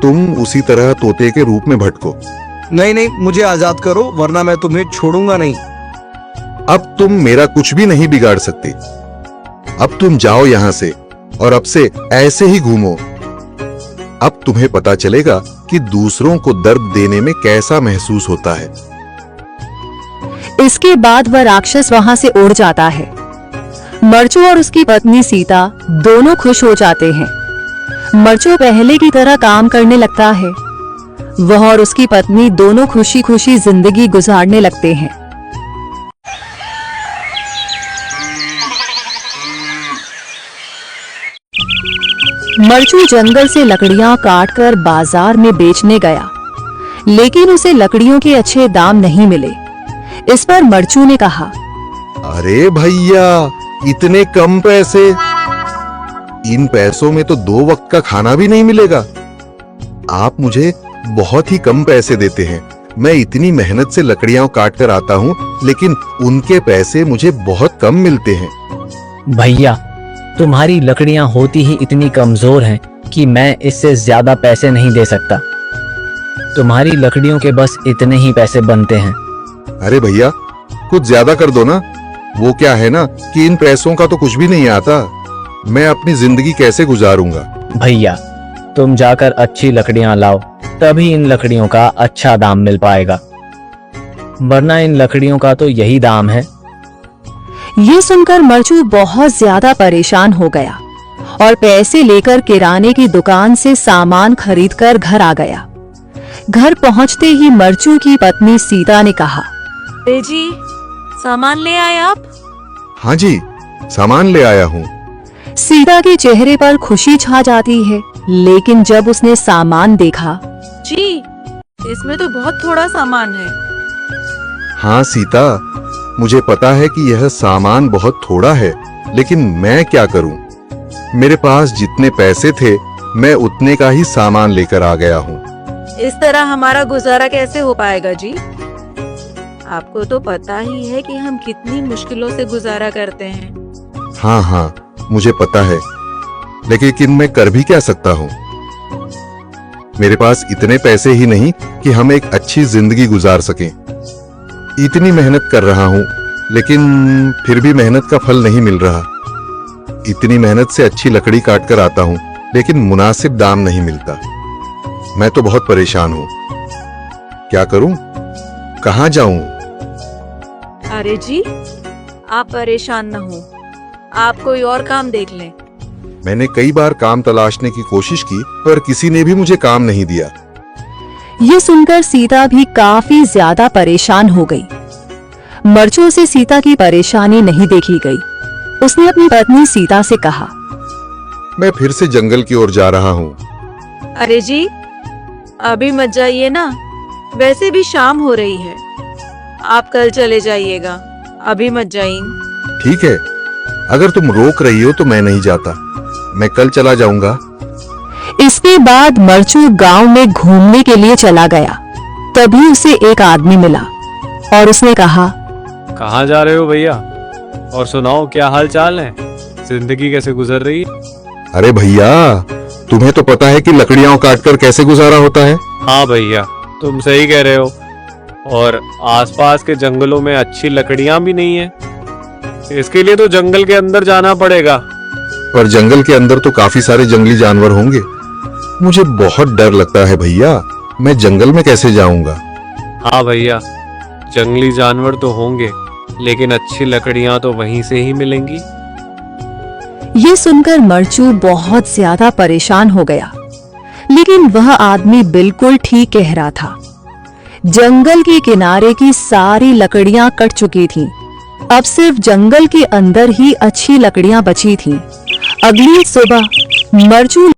तुम उसी तरह तोते के रूप में भटको। नहीं नहीं, मुझे आजाद करो वरना मैं तुम्हें छोड़ूंगा नहीं। अब तुम मेरा कुछ भी नहीं बिगाड़ सकते। अब तुम जाओ यहां से और अब से ऐसे ही घूमो। अब तुम्हें पता चलेगा कि दूसरों को दर्द देने में कैसा महसूस होता है। इसके बाद वह राक्षस वहां से उड़ जाता है। मरचू और उसकी पत्नी सीता दोनों खुश हो जाते हैं। मरचू पहले की तरह काम करने लगता है। वह और उसकी पत्नी दोनों खुशी खुशी जिंदगी गुजारने लगते हैं। मरचू जंगल से लकड़ियां काटकर बाजार में बेचने गया, लेकिन उसे लकड़ियों के अच्छे दाम नहीं मिले। इस पर मरचू ने कहा, अरे भैया, इतने कम पैसे? इन पैसों में तो 2 वक्त का खाना भी नहीं मिलेगा। आप मुझे बहुत ही कम पैसे देते हैं। मैं इतनी मेहनत से लकड़ियां काट कर आता हूँ, लेकिन उनके पैसे मुझे बहुत कम मिलते हैं। भैया, तुम्हारी लकड़ियां होती ही इतनी कमजोर हैं कि मैं इससे ज्यादा पैसे नहीं दे सकता। तुम्हारी लकड़ियों के बस इतने ही पैसे बनते हैं। अरे भैया, कुछ ज्यादा कर दो ना। वो क्या है ना कि इन पैसों का तो कुछ भी नहीं आता। मैं अपनी जिंदगी कैसे गुजारूंगा? भैया, तुम जाकर अच्छी लकड़ियां लाओ, तभी इन लकड़ियों का अच्छा दाम मिल पाएगा, वरना इन लकड़ियों का तो यही दाम है। ये सुनकर मरचू बहुत ज्यादा परेशान हो गया और पैसे लेकर किराने की दुकान से सामान खरीदकर घर आ गया। घर पहुंचते ही मरचू की पत्नी सीता ने कहा, जी, सामान ले आए आप? हाँ जी, सामान ले आया हूँ। सीता के चेहरे पर खुशी छा जाती है, लेकिन जब उसने सामान देखा, जी, इसमें तो बहुत थोड़ा सामान है। हाँ सीता, मुझे पता है कि यह सामान बहुत थोड़ा है, लेकिन मैं क्या करूं? मेरे पास जितने पैसे थे, मैं उतने का ही सामान लेकर आ गया हूँ। इस तरह हमारा गुजारा कैसे हो पाएगा जी? आपको तो पता ही है कि हम कितनी मुश्किलों से गुजारा करते हैं। हाँ हाँ, मुझे पता है, लेकिन मैं कर भी क्या सकता हूँ? मेरे पास इतने पैसे ही नहीं कि हम एक अच्छी जिंदगी गुजार सकें। इतनी मेहनत कर रहा हूँ, लेकिन फिर भी मेहनत का फल नहीं मिल रहा। इतनी मेहनत से अच्छी लकड़ी काट कर आता हूँ, लेकिन मुनासिब दाम नहीं मिलता। मैं तो बहुत परेशान हूँ। क्या करूँ? कहाँ जाऊँ? अरे जी, आप परेशान न हो, आप कोई और काम देख लें। मैंने कई बार काम तलाशने की कोशिश की, पर किसी ने भी मुझे काम नहीं दिया। ये सुनकर सीता भी काफी ज्यादा परेशान हो गई। मरचू से सीता की परेशानी नहीं देखी गई। उसने अपनी पत्नी सीता से कहा, मैं फिर से जंगल की ओर जा रहा हूँ। अरे जी, अभी मत जाइए ना, वैसे भी शाम हो रही है। आप कल चले जाइएगा, अभी मत जाइए। ठीक है, अगर तुम रोक रही हो तो मैं नहीं जाता। मैं कल चला जाऊंगा। इसके बाद मरचू गांव में घूमने के लिए चला गया। तभी उसे एक आदमी मिला और उसने कहा, कहाँ जा रहे हो भैया? और सुनाओ, क्या हाल चाल है? जिंदगी कैसे गुजर रही है? अरे भैया, तुम्हें तो पता है कि लकड़ियां काटकर कैसे गुजारा होता है। हाँ भैया, तुम सही कह रहे हो। और आसपास के जंगलों में अच्छी लकड़ियां भी नहीं है। इसके लिए तो जंगल के अंदर जाना पड़ेगा। पर जंगल के अंदर तो काफी सारे जंगली जानवर होंगे। मुझे बहुत डर लगता है भैया, मैं जंगल में कैसे जाऊंगा? हाँ भैया, जंगली जानवर तो होंगे, लेकिन अच्छी लकड़ियां तो वहीं से ही मिलेंगी। ये सुनकर मरचू बहुत ज्यादा परेशान हो गया, लेकिन वह आदमी बिल्कुल ठीक कह रहा था। जंगल के किनारे की सारी लकड़ियां कट चुकी थीं। अब सिर्फ जंगल के अंदर ही अच्छी लकड़ियां बची थीं। अगली सुबह मरचू